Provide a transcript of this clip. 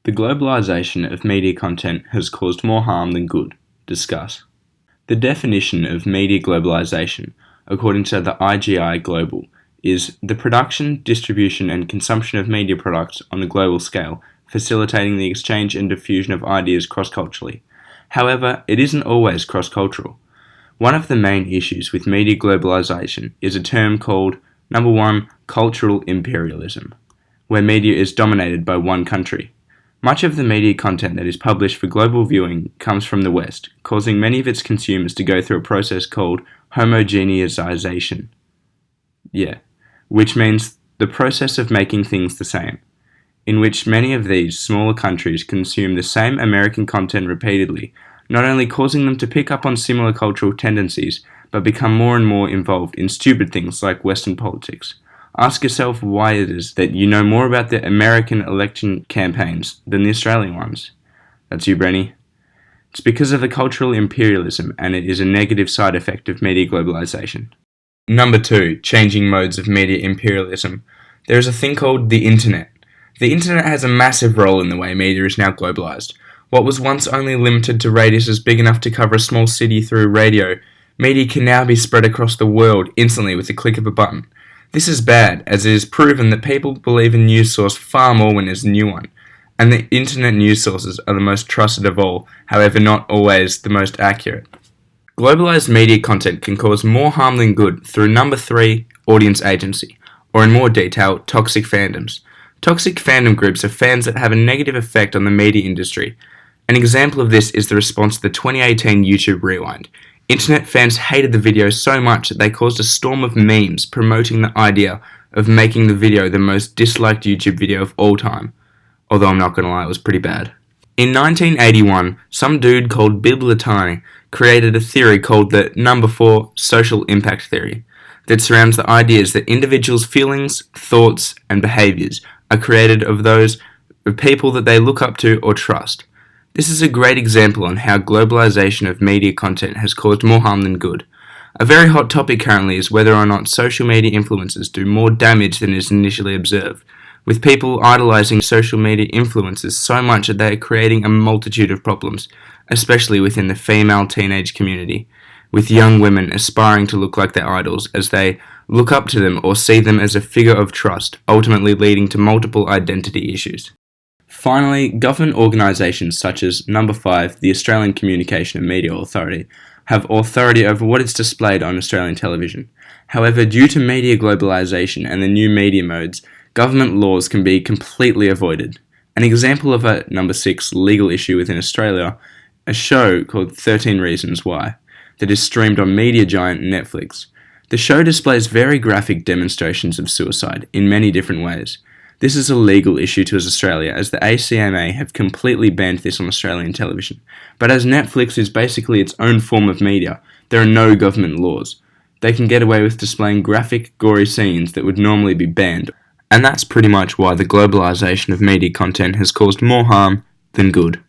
The globalization of media content has caused more harm than good. Discuss. The definition of media globalization, according to the IGI Global, is the production, distribution, and consumption of media products on a global scale, facilitating the exchange and diffusion of ideas cross-culturally. However, it isn't always cross-cultural. One of the main issues with media globalization is a term called, number 1, cultural imperialism, where media is dominated by one country. Much of the media content that is published for global viewing comes from the West, causing many of its consumers to go through a process called Homogenization. Which means the process of making things the same, in which many of these smaller countries consume the same American content repeatedly, not only causing them to pick up on similar cultural tendencies, but become more and more involved in stupid things like Western politics. Ask yourself why it is that you know more about the American election campaigns than the Australian ones. That's you, Brenny. It's because of the cultural imperialism, and it is a negative side effect of media globalization. Number 2, changing modes of media imperialism. There is a thing called the internet. The internet has a massive role in the way media is now globalized. What was once only limited to radiuses big enough to cover a small city through radio, media can now be spread across the world instantly with the click of a button. This is bad, as it is proven that people believe a news source far more when there's a new one, and the internet news sources are the most trusted of all, however not always the most accurate. Globalized media content can cause more harm than good through number 3, audience agency, or in more detail, toxic fandoms. Toxic fandom groups are fans that have a negative effect on the media industry. An example of this is the response to the 2018 YouTube Rewind. Internet fans hated the video so much that they caused a storm of memes promoting the idea of making the video the most disliked YouTube video of all time. Although I'm not gonna lie, it was pretty bad. In 1981, some dude called Bill Latani created a theory called the number 4 social impact theory that surrounds the ideas that individuals' feelings, thoughts, and behaviors are created of those of people that they look up to or trust. This is a great example on how globalization of media content has caused more harm than good. A very hot topic currently is whether or not social media influencers do more damage than is initially observed, with people idolizing social media influencers so much that they are creating a multitude of problems, especially within the female teenage community, with young women aspiring to look like their idols as they look up to them or see them as a figure of trust, ultimately leading to multiple identity issues. Finally, government organisations such as number 5, the Australian Communication and Media Authority, have authority over what is displayed on Australian television. However, due to media globalisation and the new media modes, government laws can be completely avoided. An example of a number 6 legal issue within Australia, a show called 13 Reasons Why, that is streamed on media giant Netflix. The show displays very graphic demonstrations of suicide in many different ways. This is a legal issue to Australia, as the ACMA have completely banned this on Australian television. But as Netflix is basically its own form of media, there are no government laws. They can get away with displaying graphic, gory scenes that would normally be banned. And that's pretty much why the globalization of media content has caused more harm than good.